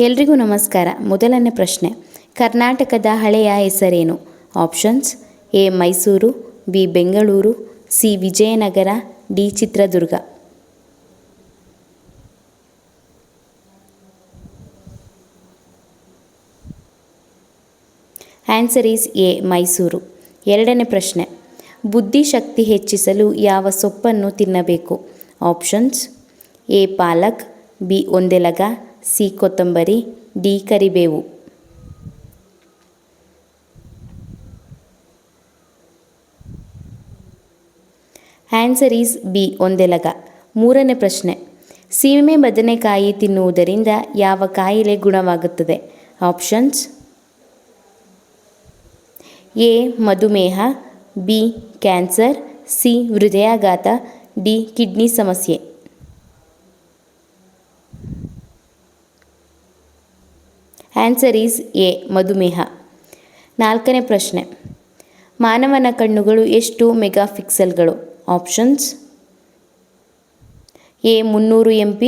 ಎಲ್ರಿಗೂ ನಮಸ್ಕಾರ. ಮೊದಲನೇ ಪ್ರಶ್ನೆ, ಕರ್ನಾಟಕದ ಹಳೆಯ ಹೆಸರೇನು? Options: A Mysuru, B Bengaluru, C Vijayanagara, D Chitradurga. Answer is A Mysuru. ಎರಡನೇ ಪ್ರಶ್ನೆ, ಬುದ್ಧಿಶಕ್ತಿ ಹೆಚ್ಚಿಸಲು ಯಾವ ಸೊಪ್ಪನ್ನು ತಿನ್ನಬೇಕು? ಆಪ್ಷನ್ಸ್: ಎ ಪಾಲಕ್, ಬಿ ಒಂದೆಲಗ, ಸಿ ಕೊತ್ತಂಬರಿ, ಡಿ ಕರಿಬೇವು. ಆನ್ಸರ್ ಈಸ್ ಬಿ ಒಂದೆಲಗ. ಮೂರನೇ ಪ್ರಶ್ನೆ, ಸೀಮೆ ಬದನೆಕಾಯಿ ತಿನ್ನುವುದರಿಂದ ಯಾವ ಕಾಯಿಲೆ ಗುಣವಾಗುತ್ತದೆ? ಆಪ್ಷನ್ಸ್: ಎ ಮಧುಮೇಹ, ಬಿ ಕ್ಯಾನ್ಸರ್, ಸಿ ಹೃದಯಾಘಾತ, ಡಿ ಕಿಡ್ನಿ ಸಮಸ್ಯೆ. ಆನ್ಸರ್ ಈಸ್ ಎ ಮಧುಮೇಹ. ನಾಲ್ಕನೇ ಪ್ರಶ್ನೆ, ಮಾನವನ ಕಣ್ಣುಗಳು ಎಷ್ಟು ಮೆಗಾಪಿಕ್ಸೆಲ್ಗಳು? Options: A 300 MP,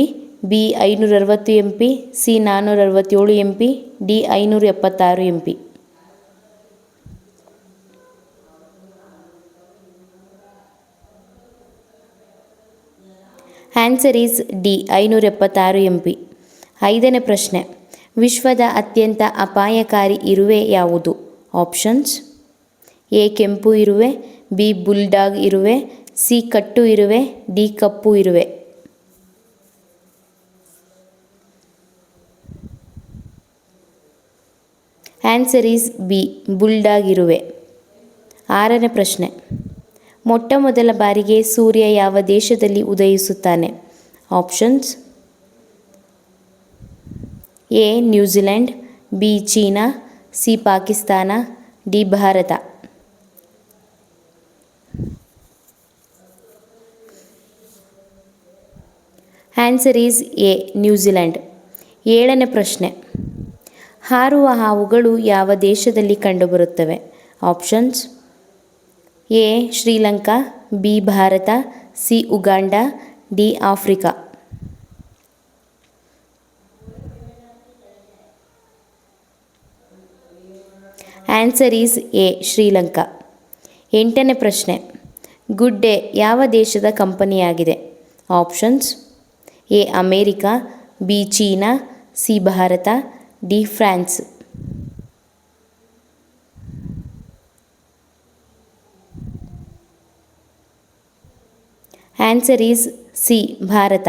B 560 MP, C 467 MP, D 576 MP. Answer is D 576 MP. ಐದನೇ ಪ್ರಶ್ನೆ, ವಿಶ್ವದ ಅತ್ಯಂತ ಅಪಾಯಕಾರಿ ಇರುವೆ ಯಾವುದು? ಆಪ್ಷನ್ಸ್: ಎ ಕೆಂಪು ಇರುವೆ, ಬಿ ಬುಲ್ಡಾಗ್ ಇರುವೆ, ಸಿ ಕಟ್ಟು ಇರುವೆ, ಡಿ ಕಪ್ಪು ಇರುವೆ. ಆನ್ಸರ್ ಈಸ್ ಬಿ ಬುಲ್ಡಾಗ್ ಇರುವೆ. ಆರನೇ ಪ್ರಶ್ನೆ, ಮೊಟ್ಟ ಮೊದಲ ಬಾರಿಗೆ ಸೂರ್ಯ ಯಾವ ದೇಶದಲ್ಲಿ ಉದಯಿಸುತ್ತಾನೆ? Options: A New Zealand, B China, C Pakistan, D Bharat. Answer is A New Zealand. ಏಳನೇ ಪ್ರಶ್ನೆ, ಹಾರುವ ಹಾವುಗಳು ಯಾವ ದೇಶದಲ್ಲಿ ಕಂಡುಬರುತ್ತವೆ? Options: A Sri Lanka, B Bharat, C Uganda, D Africa. Answer is A Sri Lanka. ಎಂಟನೇ ಪ್ರಶ್ನೆ, ಗುಡ್ ಡೇ ಯಾವ ದೇಶದ ಕಂಪನಿಯಾಗಿದೆ? Options: A America, B China, C Bharat, D France. Answer is C Bharat.